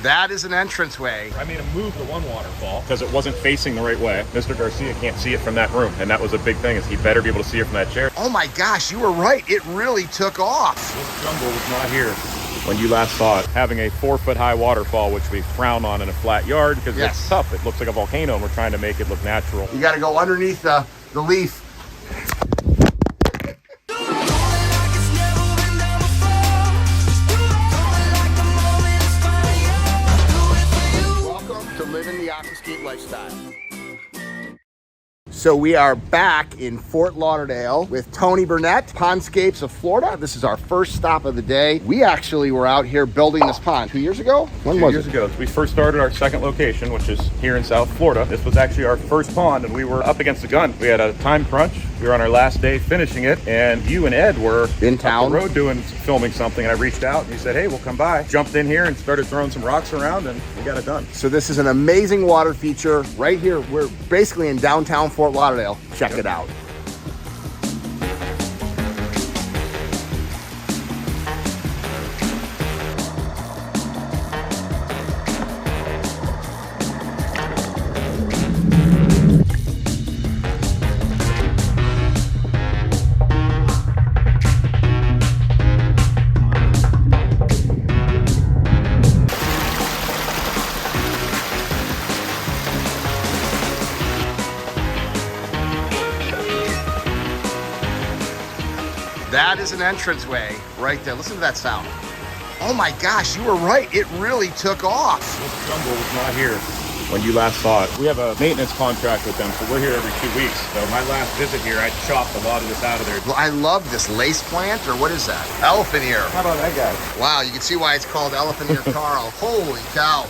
That is an entranceway. I made him move the one waterfall because it wasn't facing the right way. Mr. Garcia can't see it from that room, and that was a big thing, is he better be able to see it from that chair. Oh my gosh, you were right. It really took off. This jungle was not here when you last saw it. Having a 4-foot-high waterfall, which we frown on in a flat yard because it's tough. It looks like a volcano, and we're trying to make it look natural. You got to go underneath the leaf. Welcome to living the Aquascape lifestyle. So we are back in Fort Lauderdale with Tony Burnett, Pondscapes of Florida. This is our first stop of the day. We actually were out here building this pond 2 years ago. When was it? 2 years ago. We first started our second location, which is here in South Florida. This was actually our first pond, and we were up against the gun. We had a time crunch. We were on our last day finishing it, and you and Ed were in town up the road filming something, and I reached out and you said, hey, we'll come by. Jumped in here and started throwing some rocks around, and we got it done. So this is an amazing water feature right here. We're basically in downtown Fort Lauderdale. Check it out. That is an entranceway right there. Listen to that sound. Oh my gosh, you were right. It really took off. This jungle was not here when you last saw it. We have a maintenance contract with them, so we're here every 2 weeks. So my last visit here, I chopped a lot of this out of there. Well, I love this lace plant, or what is that? Elephant ear. How about that guy? Wow, you can see why it's called elephant ear Carl. Holy cow.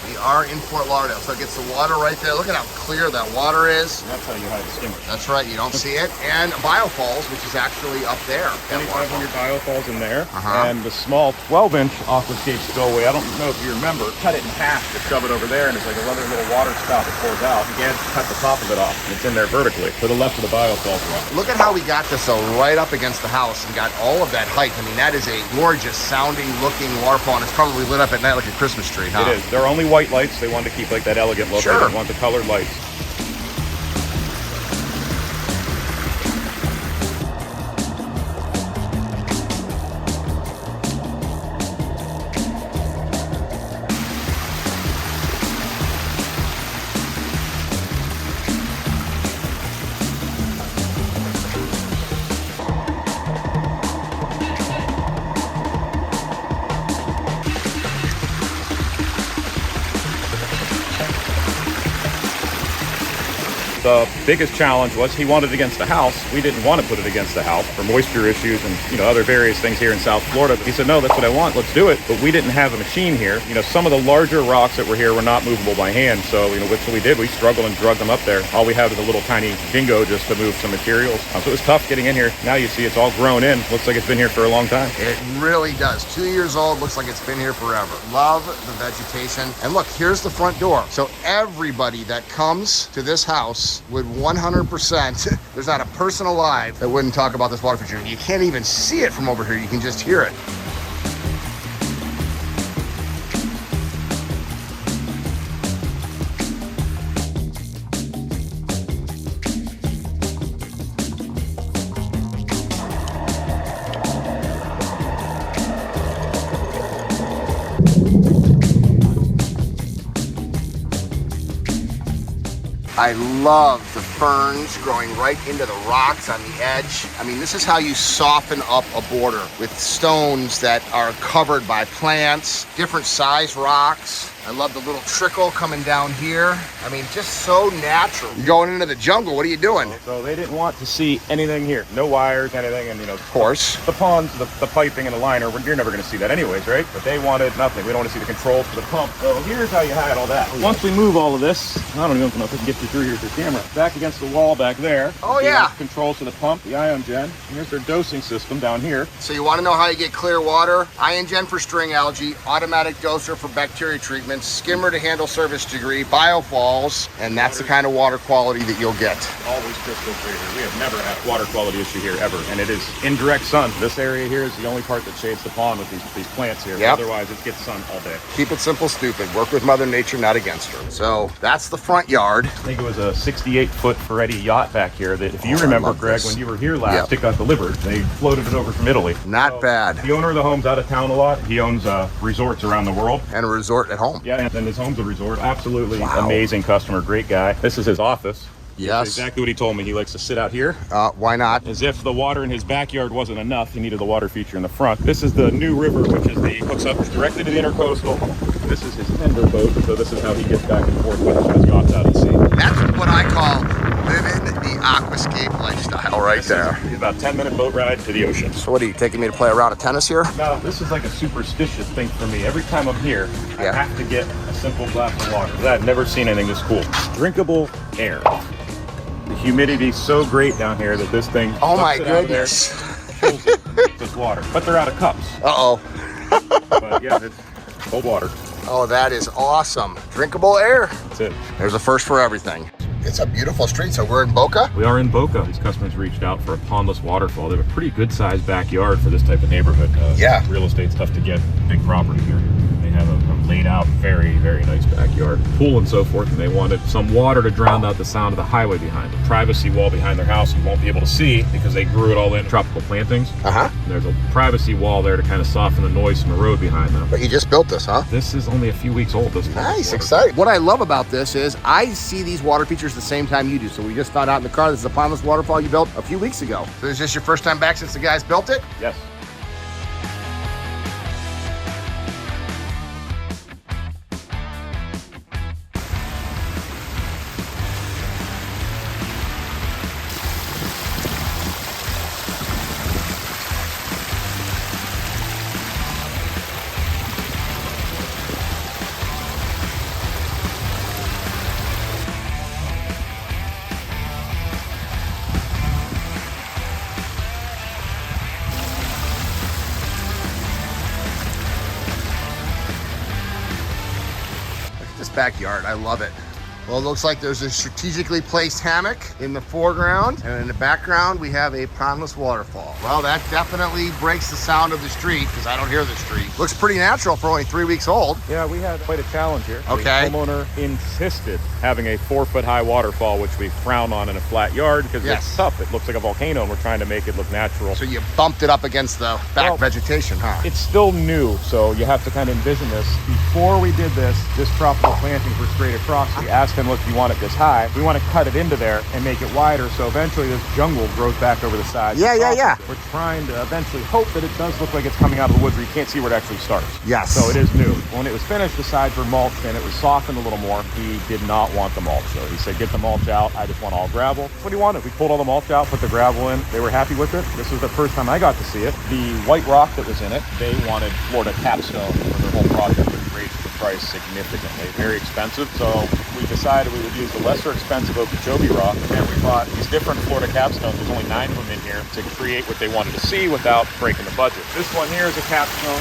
We are in Fort Lauderdale, so it gets the water right there. Look at how clear that water is. And that's how you hide the skimmer. That's right, you don't see it. And Biofalls, which is actually up there. 2,500 Biofalls in there. And the small 12-inch Aquascape spillway, I don't know if you remember, cut it in half to shove it over there, and it's like another little water spout that pours out. Again, cut the top of it off, and it's in there vertically to the left of the Biofalls. Look at how we got this though, right up against the house and got all of that height. I mean, that is a gorgeous sounding looking waterfall, and it's probably lit up at night like a Christmas tree, huh? It is. They're only white lights. They wanted to keep like that elegant look. Sure. They didn't want the colored lights. The biggest challenge was he wanted it against the house. We didn't want to put it against the house for moisture issues and other various things here in South Florida. He said, no, that's what I want, let's do it. But we didn't have a machine here. Some of the larger rocks that were here were not movable by hand. So, which we did, we struggled and drug them up there. All we have is a little tiny dingo just to move some materials. So it was tough getting in here. Now you see it's all grown in. Looks like it's been here for a long time. It really does. 2 years old, looks like it's been here forever. Love the vegetation. And look, here's the front door. So everybody that comes to this house would 100%, there's not a person alive that wouldn't talk about this water feature. You can't even see it from over here. You can just hear it. I love the ferns growing right into the rocks on the edge. I mean, this is how you soften up a border with stones that are covered by plants, different size rocks. I love the little trickle coming down here. I mean, just so natural. You're going into the jungle, what are you doing? So they didn't want to see anything here. No wires, anything, and of course. The ponds, the piping and the liner, you're never gonna see that anyways, right? But they wanted nothing. We don't want to see the controls for the pump. So here's how you hide all that. Once we move all of this, I don't even know if I can get you through here with the camera. Back against the wall back there. Oh yeah. Controls to the pump, the ion gen. Here's their dosing system down here. So you want to know how you get clear water? Ion gen for string algae, automatic doser for bacteria treatment, treatments, Skimmer to handle surface degree, Biofalls, and that's the kind of water quality that you'll get. Always crystal clear here. We have never had a water quality issue here ever, and it is in direct sun. This area here is the only part that shades the pond with these plants here. Yep. Otherwise, it gets sun all day. Keep it simple, stupid. Work with Mother Nature, not against her. So that's the front yard. I think it was a 68-foot Ferretti yacht back here that, if you remember, Greg, when you were here last, it got delivered. They floated it over from Italy. Not bad. The owner of the home's out of town a lot. He owns resorts around the world. And a resort at home. Yeah, and his home's a resort. Absolutely amazing customer, great guy. This is his office. Yes. That's exactly what he told me. He likes to sit out here. Why not? As if the water in his backyard wasn't enough, he needed the water feature in the front. This is the New River, which is hooks up directly to the intercoastal. This is his tender boat, so this is how he gets back and forth with his yachts out at sea. That's what I call living the Aquascape lifestyle right there. It's about a 10-minute boat ride to the ocean. So what are you taking me to play a round of tennis here? No, this is like a superstitious thing for me. Every time I'm here, I have to get a simple glass of water. I've never seen anything this cool. Drinkable air. The humidity's so great down here that this thing, oh my goodness, just water. But they're out of cups. Uh-oh. But yeah, it's cold water. Oh, that is awesome. Drinkable air. That's it. There's a first for everything. It's a beautiful street. So we're in Boca? We are in Boca. These customers reached out for a Pondless Waterfall. They have a pretty good sized backyard for this type of neighborhood. Real estate's tough to get big property here. They have a laid out, very, very nice backyard, pool and so forth, and they wanted some water to drown out the sound of the highway behind them. Privacy wall behind their house you won't be able to see because they grew it all in tropical plantings. And there's a privacy wall there to kind of soften the noise from the road behind them. But you just built this, huh? This is only a few weeks old. This nice, exciting. What I love about this is I see these water features the same time you do. So we just found out in the car, this is a Pondless Waterfall you built a few weeks ago. So is this your first time back since the guys built it? Yes. This backyard, I love it. Well, it looks like there's a strategically placed hammock in the foreground, and in the background we have a Pondless Waterfall. Well, that definitely breaks the sound of the street because I don't hear the street. Looks pretty natural for only 3 weeks old. Yeah, we had quite a challenge here. Okay. The homeowner insisted having a 4-foot-high waterfall, which we frown on in a flat yard because it's tough. It looks like a volcano, and we're trying to make it look natural. So you bumped it up against the back vegetation, huh? It's still new, so you have to kind of envision this. Before we did this tropical plantings were straight across. We asked him, look, you want it this high? We want to cut it into there and make it wider, so eventually this jungle grows back over the sides. Yeah. We're trying to eventually hope that it does look like it's coming out of the woods where you can't see where it actually starts. Yes. So it is new. When it was finished, the sides were mulched and it was softened a little more. He did not want the mulch, so he said, get the mulch out. I just want all gravel. That's what he wanted. We pulled all the mulch out, put the gravel in. They were happy with it. This was the first time I got to see it. The white rock that was in it, they wanted Florida capstone for their whole project, which raised the price significantly. Very expensive, so we decided we would use the lesser expensive Okeechobee rock, and we bought these different Florida capstones. There's only 9 of them in here to create what they wanted to see without breaking the budget. This one here is a capstone.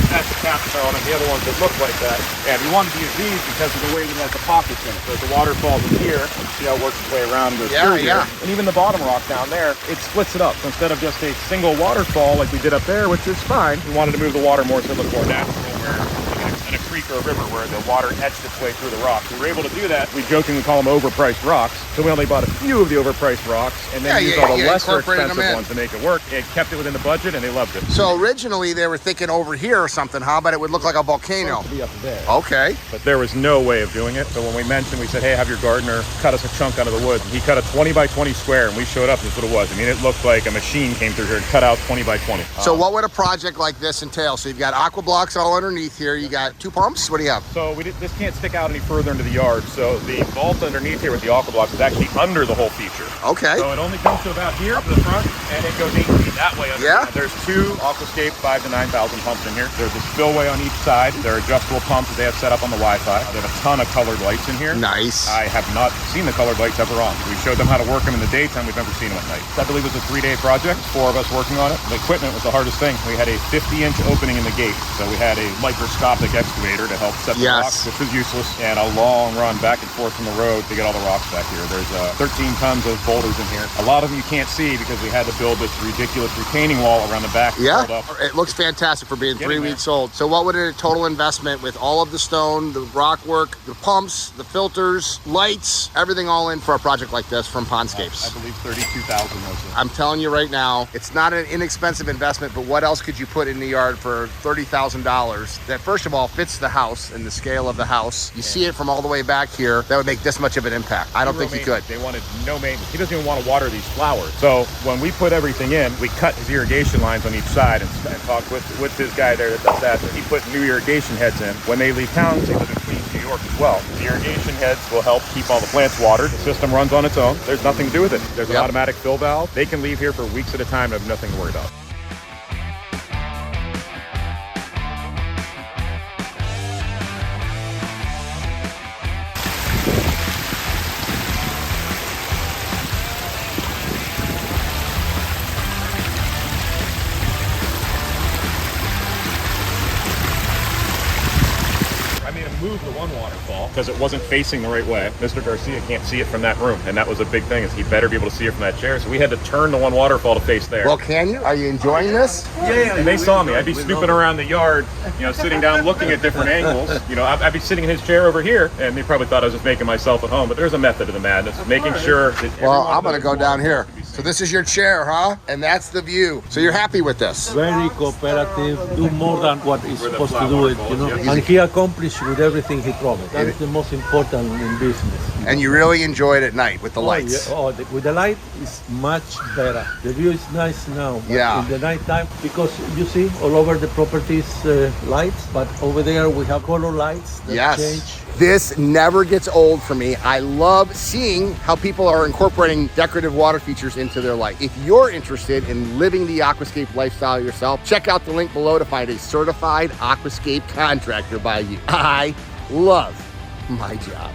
That's a capstone, and the other ones that look like that. And we wanted to use these because of the way it has the pockets in it. So as the water falls in here, see how it works its way around and goes through here. And even the bottom rock down there, it splits it up. So instead of just a single waterfall like we did up there, which is fine, we wanted to move the water more so it looked more natural, where in a creek or a river where the water etched its way through the rocks. We were able to do that. We jokingly call them overpriced rocks. So we only bought a few of the overpriced rocks and then used all the lesser expensive ones to make it work. It kept it within the budget and they loved it. So originally they were thinking over here or something, huh? But it would look like a volcano. To be up there. Okay. But there was no way of doing it. So when we mentioned, we said, hey, have your gardener cut us a chunk out of the woods. And he cut a 20 by 20 square and we showed up. That's what it was. I mean, it looked like a machine came through here and cut out 20 by 20. So what would a project like this entail? So you've got Aquablox all underneath here. You got 2 pumps. What do you have? So this can't stick out any further into the yard. So the vault underneath here with the Aquablox is actually under the whole feature. Okay. So it only comes to about here to the front, and it goes 8 feet that way. Yeah. There's 2 Aquascape 5,000 to 9,000 pumps in here. There's a spillway on each side. There are adjustable pumps that they have set up on the Wi-Fi. They have a ton of colored lights in here. Nice. I have not seen the colored lights ever on. We showed them how to work them in the daytime. We've never seen them at night. I believe it was a 3-day project. 4 of us working on it. The equipment was the hardest thing. We had a 50-inch opening in the gate. So we had a microscopic excavator excavator to help set the Yes. rocks, which was useless, and a long run back and forth from the road to get all the rocks back here. There's 13 tons of boulders in here. A lot of them you can't see because we had to build this ridiculous retaining wall around the back. Yeah, Up. it looks fantastic for being 3 Getting there. weeks old. So what would a total investment with all of the stone, the rock work, the pumps, the filters, lights, everything all in for a project like this from Pondscapes? I believe 32,000 was it. I'm telling you right now, it's not an inexpensive investment, but what else could you put in the yard for $30,000 that first of all fits the house and the scale of the house? You see it from all the way back here, that would make this much of an impact. I don't think you could. They wanted no maintenance. He doesn't even want to water these flowers. So when we put everything in, we cut his irrigation lines on each side and talked with his guy there that does that. So he put new irrigation heads in. When they leave town, they live in Queens, New York as well. The irrigation heads will help keep all the plants watered. The system runs on its own. There's nothing to do with it. There's an automatic fill valve. They can leave here for weeks at a time and have nothing to worry about. Move the one waterfall because it wasn't facing the right way. Mr. Garcia can't see it from that room, and that was a big thing, is he better be able to see it from that chair, so we had to turn the one waterfall to face there. Well, can you? Are you enjoying this? Yeah. And they saw me. I'd be snooping around the yard, sitting down looking at different angles. I'd be sitting in his chair over here, and they probably thought I was just making myself at home, but there's a method to the madness, making sure that Well, I'm going to go down here. So this is your chair, huh? And that's the view. So you're happy with this? Very cooperative, do more than what he's supposed to do it, And he accomplished with everything he promised. That's the most important in business. And you really enjoy it at night with the lights? Yeah. With the light, it's much better. The view is nice now. Yeah. In the nighttime, because you see all over the properties lights, but over there we have color lights that change. This never gets old for me. I love seeing how people are incorporating decorative water features into their life. If you're interested in living the aquascape lifestyle yourself, check out the link below to find a certified aquascape contractor by you. I love my job.